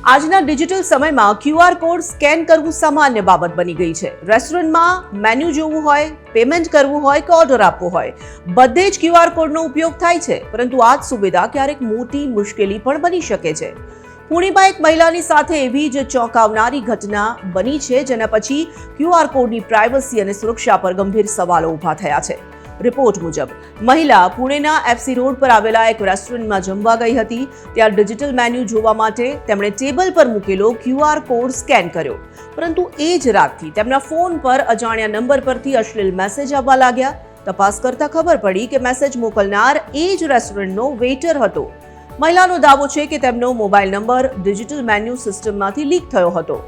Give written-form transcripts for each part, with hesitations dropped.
આજના ડિજિટલ સમયમાં QR code scan કરવું સામાન્ય બાબત બની ગઈ છે। રેસ્ટોરન્ટમાં મેન્યુ જોવું હોય, પેમેન્ટ કરવું હોય કે ઓર્ડર આપવો હોય, બધે જ ક્યુઆર કોડનો ઉપયોગ થાય છે। પરંતુ આ જ સુવિધા ક્યારેક મોટી મુશ્કેલી પણ બની શકે છે। પુણેમાં એક મહિલાની સાથે એવી જ ચોંકાવનારી ઘટના બની છે, જેના પછી ક્યુઆર કોડની પ્રાઇવસી અને સુરક્ષા પર ગંભીર સવાલો ઊભા થયા છે। રિપોર્ટ મુજબ મહિલા પુણેના એફસી રોડ પર આવેલા એક રેસ્ટોરન્ટમાં જમવા ગઈ હતી। ત્યાં ડિજિટલ મેન્યુ જોવા માટે તેમણે ટેબલ પર મૂકેલો ક્યુઆર કોડ સ્કેન કર્યો, પરંતુ એ જ રાતથી તેમના ફોન પર અજાણ્યા નંબર પરથી અશ્લીલ મેસેજ આવવા લાગ્યા। તપાસ કરતા ખબર પડી કે મેસેજ મોકલનાર એ જ રેસ્ટોરન્ટનો વેઇટર હતો। મહિલાનો દાવો છે કે તેમનો મોબાઈલ નંબર ડિજિટલ મેન્યુ સિસ્ટમમાંથી લીક થયો હતો।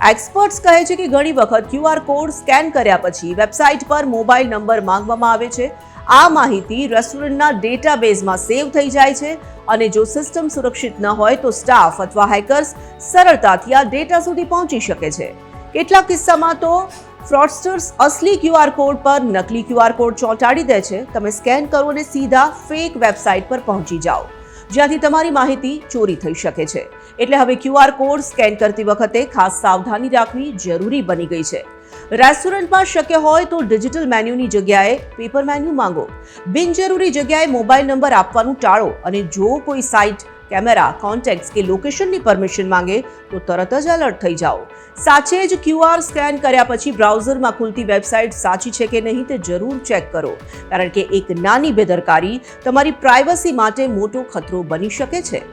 એક્સપર્ટ્સ કહે છે કે ઘણી વખત ક્યુઆર કોડ સ્કેન કર્યા પછી વેબસાઇટ પર મોબાઈલ નંબર માંગવામાં આવે છે। આ માહિતી રેસ્ટોરન્ટના ડેટાબેઝમાં સેવ થઈ જાય છે અને જો સિસ્ટમ સુરક્ષિત ન હોય તો સ્ટાફ અથવા હેકર્સ સરળતાથી આ ડેટા સુધી પહોંચી શકે છે। કેટલાક કિસ્સામાં તો ફ્રોડસ્ટર્સ અસલી ક્યુઆર કોડ પર નકલી ક્યુઆર કોડ ચોંટાડી દે છે। તમે સ્કેન કરો અને સીધા ફેક વેબસાઇટ પર પહોંચી જાઓ, જ્યાંથી તમારી માહિતી ચોરી થઈ શકે છે। એટલે હવે ક્યુઆર કોડ સ્કેન કરતી વખતે ખાસ સાવધાની રાખવી જરૂરી બની ગઈ છે। રેસ્ટોરન્ટમાં શક્ય હોય તો ડિજિટલ મેન્યુની જગ્યાએ પેપર મેન્યુ માંગો। બિનજરૂરી જગ્યાએ મોબાઈલ નંબર આપવાનું ટાળો અને જો કોઈ સાઇટ, કેમેરા, કોન્ટેક્ટ્સ કે લોકેશનની પરમિશન માંગે તો તરત જ એલર્ટ થઈ જાઓ। સાચે જ ક્યુઆર સ્કેન કર્યા પછી બ્રાઉઝરમાં ખુલતી વેબસાઇટ સાચી છે કે નહીં તે જરૂર ચેક કરો, કારણ કે એક નાની બેદરકારી તમારી પ્રાઇવસી માટે મોટો ખતરો બની શકે છે।